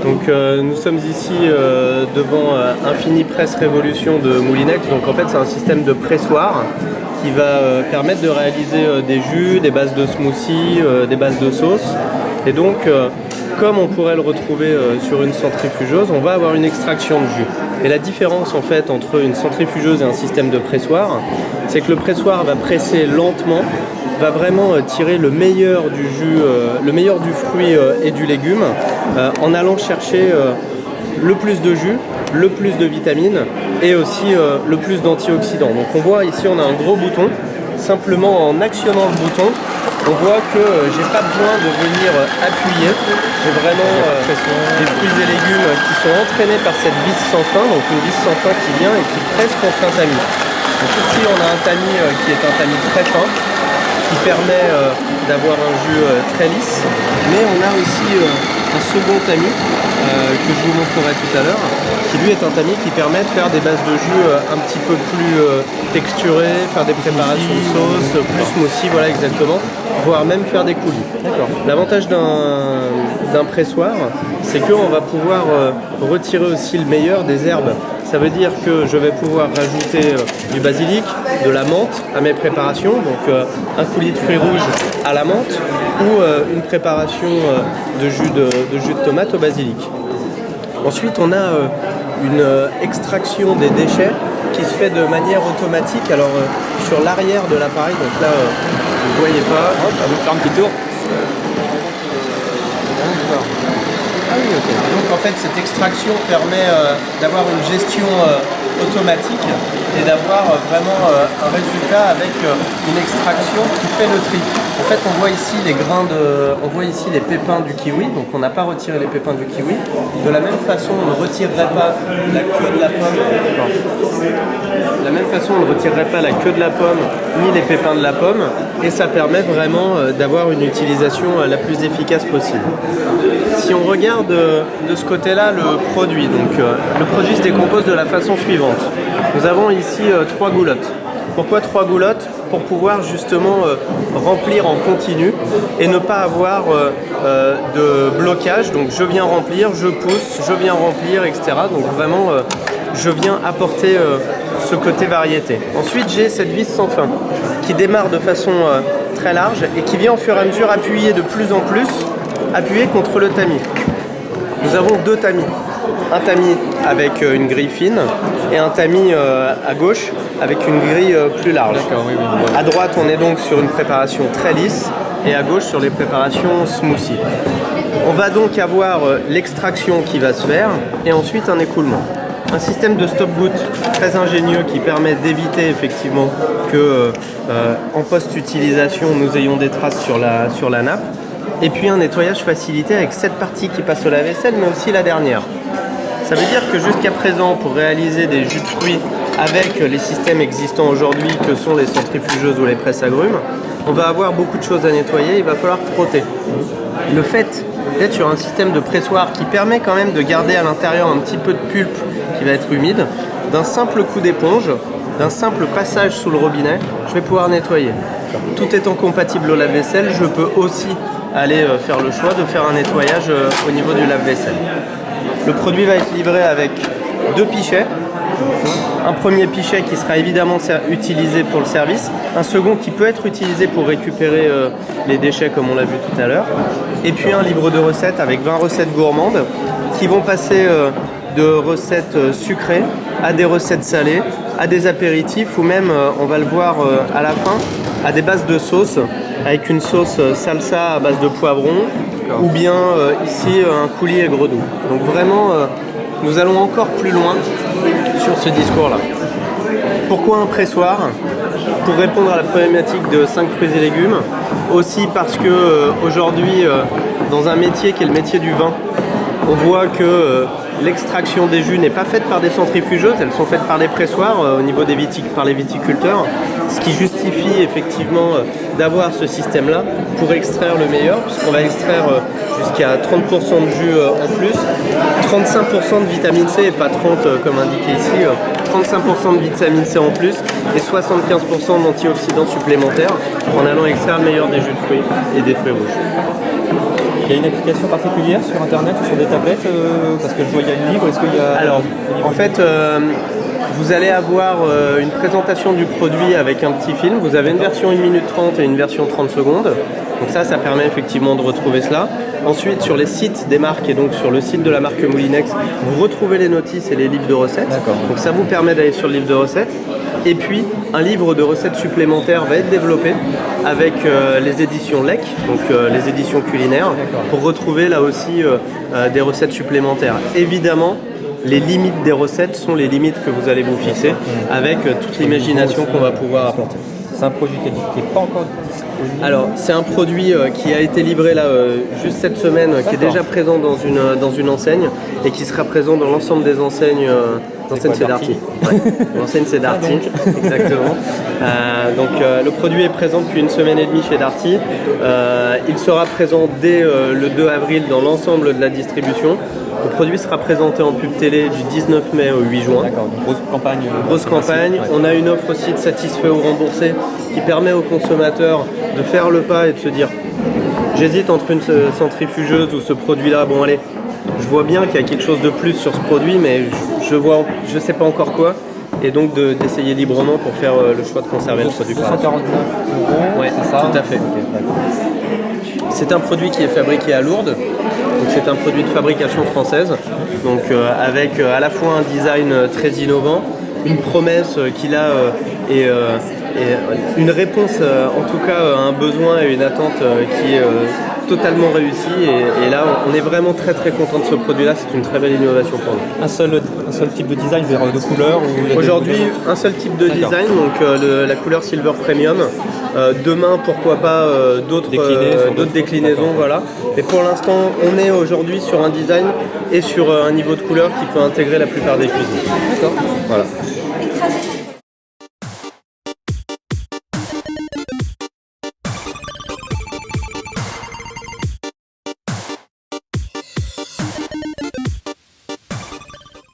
Donc nous sommes ici devant Infini Press Révolution de Moulinex. Donc en fait c'est un système de pressoir qui va permettre de réaliser des jus, des bases de smoothie, des bases de sauce. Et donc comme on pourrait le retrouver sur une centrifugeuse, on va avoir une extraction de jus. Et la différence en fait entre une centrifugeuse et un système de pressoir, c'est que le pressoir va presser lentement, va vraiment tirer le meilleur du jus, le meilleur du fruit et du légume, en allant chercher le plus de jus, le plus de vitamines et aussi le plus d'antioxydants. Donc on voit ici on a un gros bouton, simplement en actionnant le bouton, on voit que j'ai pas besoin de venir appuyer, j'ai vraiment des fruits et légumes qui sont entraînés par cette vis sans fin, donc une vis sans fin qui vient et qui presse contre un tamis. Donc ici on a un tamis qui est un tamis très fin, qui permet d'avoir un jus très lisse, mais on a aussi un second tamis que je vous montrerai tout à l'heure, qui lui est un tamis qui permet de faire des bases de jus un petit peu plus texturées, faire des préparations de sauce, plus smoothie, voilà exactement, voire même faire des coulis. L'avantage d'un pressoir, c'est qu'on va pouvoir retirer aussi le meilleur des herbes. Ça veut dire que je vais pouvoir rajouter du basilic, de la menthe à mes préparations, donc un coulis de fruits rouges à la menthe ou une préparation de jus de tomate au basilic. Ensuite, on a une extraction des déchets qui se fait de manière automatique. Alors sur l'arrière de l'appareil, donc là vous ne voyez pas. Ça va faire un petit tour. Ah oui, ok. Donc en fait cette extraction permet d'avoir une gestion automatique et d'avoir vraiment un résultat avec une extraction qui fait le tri. En fait on voit ici les grains on voit ici les pépins du kiwi, donc on n'a pas retiré les pépins du kiwi. De la même façon on ne retirerait pas la queue de la pomme. De la même façon on ne retirerait pas la queue de la pomme ni les pépins de la pomme, et ça permet vraiment d'avoir une utilisation la plus efficace possible. Si on regarde de ce côté-là le produit, donc le produit se décompose de la façon suivante. Nous avons ici 3 goulottes. Pourquoi 3 goulottes? Pour pouvoir justement remplir en continu et ne pas avoir de blocage. Donc je viens remplir, je pousse, je viens remplir, etc. Donc vraiment je viens apporter ce côté variété. Ensuite j'ai cette vis sans fin qui démarre de façon très large et qui vient au fur et à mesure appuyer de plus en plus, appuyer contre le tamis. Nous avons 2 tamis. Un tamis avec une grille fine et un tamis à gauche avec une grille plus large. Oui. À droite, on est donc sur une préparation très lisse et à gauche sur les préparations smoothie. On va donc avoir l'extraction qui va se faire et ensuite un écoulement. Un système de stop-boot très ingénieux qui permet d'éviter effectivement que en post-utilisation nous ayons des traces sur la nappe. Et puis un nettoyage facilité avec cette partie qui passe au lave-vaisselle, mais aussi la dernière. Ça veut dire que jusqu'à présent, pour réaliser des jus de fruits avec les systèmes existants aujourd'hui, que sont les centrifugeuses ou les presses agrumes, on va avoir beaucoup de choses à nettoyer, il va falloir frotter. Le fait d'être sur un système de pressoir qui permet quand même de garder à l'intérieur un petit peu de pulpe qui va être humide, d'un simple coup d'éponge, d'un simple passage sous le robinet, je vais pouvoir nettoyer. Tout étant compatible au lave-vaisselle, je peux aussi aller faire le choix de faire un nettoyage au niveau du lave-vaisselle. Le produit va être livré avec 2 pichets. Un premier pichet qui sera évidemment utilisé pour le service, un second qui peut être utilisé pour récupérer les déchets comme on l'a vu tout à l'heure, et puis un livre de recettes avec 20 recettes gourmandes qui vont passer de recettes sucrées à des recettes salées, à des apéritifs ou même, on va le voir à la fin, à des bases de sauce avec une sauce salsa à base de poivron ou bien ici un coulis aigre doux. Donc vraiment nous allons encore plus loin sur ce discours-là. Pourquoi un pressoir? Pour répondre à la problématique de 5 fruits et légumes, aussi parce que aujourd'hui dans un métier qui est le métier du vin, on voit que l'extraction des jus n'est pas faite par des centrifugeuses, elles sont faites par des pressoirs au niveau des par les viticulteurs, ce qui justifie effectivement d'avoir ce système-là pour extraire le meilleur, puisqu'on va extraire jusqu'à 30% de jus en plus, 35% de vitamine C et pas 30 comme indiqué ici, 35% de vitamine C en plus et 75% d'antioxydants supplémentaires en allant extraire le meilleur des jus de fruits et des fruits rouges. Il y a une application particulière sur Internet ou sur des tablettes parce que je vois il y a le livre, est-ce qu'il y a... Alors, en fait, vous allez avoir une présentation du produit avec un petit film. Vous avez une version 1 minute 30 et une version 30 secondes. Donc ça permet effectivement de retrouver cela. Ensuite, sur les sites des marques et donc sur le site de la marque Moulinex, vous retrouvez les notices et les livres de recettes. Donc ça vous permet d'aller sur le livre de recettes. Et puis, un livre de recettes supplémentaires va être développé avec les éditions LEC, donc les éditions culinaires, pour retrouver là aussi des recettes supplémentaires. Évidemment, les limites des recettes sont les limites que vous allez vous fixer avec toute l'imagination qu'on va pouvoir apporter. C'est un produit qui n'est pas encore disponible. Alors, c'est un produit qui a été livré là juste cette semaine, qui est déjà présent dans une enseigne et qui sera présent dans l'ensemble des enseignes. L'enseigne c'est Darty. Ouais. L'enseigne c'est Darty, exactement. Le produit est présent depuis une semaine et demie chez Darty. Il sera présent dès le 2 avril dans l'ensemble de la distribution. Le produit sera présenté en pub télé du 19 mai au 8 juin. D'accord, donc grosse campagne. Grosse campagne. Ouais. On a une offre aussi de satisfait ou remboursé qui permet aux consommateurs de faire le pas et de se dire j'hésite entre une centrifugeuse ou ce produit-là. Bon allez, je vois bien qu'il y a quelque chose de plus sur ce produit, mais je sais pas encore quoi. Et donc d'essayer librement pour faire le choix de conserver le produit. 249 €, ouais, c'est ça. Tout à fait. Okay, c'est un produit qui est fabriqué à Lourdes. Donc c'est un produit de fabrication française, donc avec à la fois un design très innovant, une promesse qu'il a et une réponse en tout cas à un besoin et une attente qui est totalement réussie. Et là, on est vraiment très très content de ce produit-là. C'est une très belle innovation pour nous. Un seul type de design, de couleur Aujourd'hui, un seul type de design, donc la couleur Silver Premium. Demain, pourquoi pas d'autres déclinaisons, voilà. Et pour l'instant, on est aujourd'hui sur un design et sur un niveau de couleur qui peut intégrer la plupart des cuisines. D'accord. Voilà.